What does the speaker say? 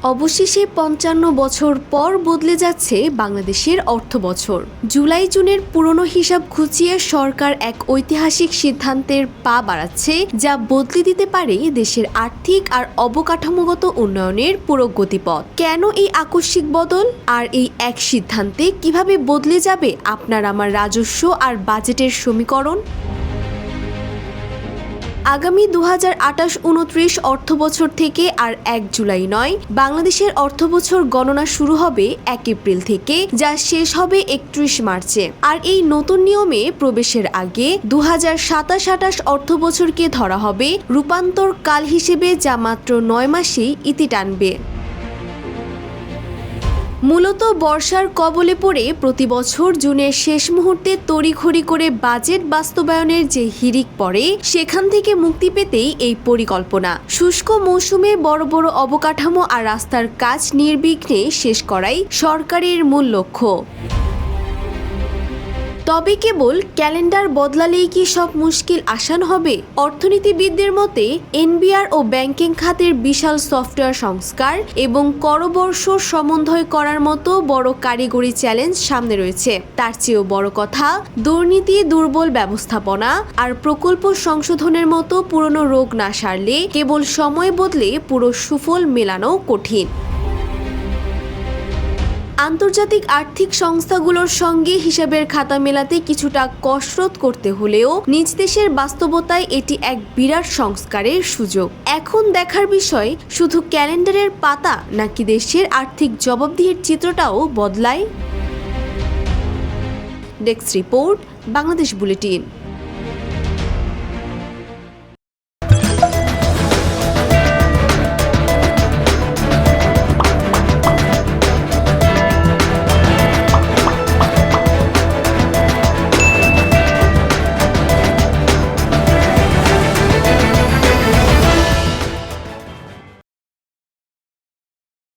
অবশেষে ৫৫ বছর পর বদলে যাচ্ছে বাংলাদেশের অর্থবছর। জুলাই জুনের পুরনো হিসাব খুঁচিয়ে সরকার এক ঐতিহাসিক সিদ্ধান্তের পা বাড়াচ্ছে, যা বদলে দিতে পারে দেশের আর্থিক আর অবকাঠামোগত উন্নয়নের পুরো গতিপথ। কেন এই আকস্মিক বদল, আর এই এক সিদ্ধান্তে কিভাবে বদলে যাবে আপনার আমার রাজস্ব আর বাজেটের সমীকরণ? আগামী ২০২৮-২৯ অর্থবছর থেকে আর ১ জুলাই নয়, বাংলাদেশের অর্থবছর গণনা শুরু হবে ১ এপ্রিল থেকে, যা শেষ হবে ৩১ মার্চে। আর এই নতুন নিয়মে প্রবেশের আগে ২০২৭-২৮ অর্থবছরকে ধরা হবে রূপান্তর কাল হিসেবে, যা মাত্র ৯ মাসেই ইতি টানবে। মূলত বর্ষার কবলে পড়ে প্রতি বছর জুনের শেষ মুহূর্তে তড়িঘড়ি করে বাজেট বাস্তবায়নের যে হিড়িক পড়ে, সেখান থেকে মুক্তি পেতেই এই পরিকল্পনা। শুষ্ক মৌসুমে বড় বড় অবকাঠামো আর রাস্তার কাজ নির্বিঘ্নে শেষ করাই সরকারের মূল লক্ষ্য। তবে কেবল ক্যালেন্ডার বদলালেই কি সব মুশকিল আসান হবে? অর্থনীতিবিদদের মতে এনবিআর ও ব্যাংকিং খাতের বিশাল সফটওয়্যার সংস্কার এবং করবর্ষ সমন্বয় করার মতো বড় কারিগরি চ্যালেঞ্জ সামনে রয়েছে। তার চেয়েও বড় কথা, দুর্নীতি, দুর্বল ব্যবস্থাপনা আর প্রকল্প সংশোধনের মতো পুরনো রোগ না সারলে কেবল সময় বদলে পুরো সুফল মেলানো কঠিন। আন্তর্জাতিক আর্থিক সংস্থাগুলোর সঙ্গে হিসাবের খাতা মেলাতে কিছুটা কসরত করতে হলেও নিজ দেশের বাস্তবতায় এটি এক বিরাট সংস্কারের সুযোগ। এখন দেখার বিষয়, শুধু ক্যালেন্ডারের পাতা নাকি দেশের আর্থিক জবাবদিহির চিত্রটাও বদলায়। Desk report, Bangladesh bulletin.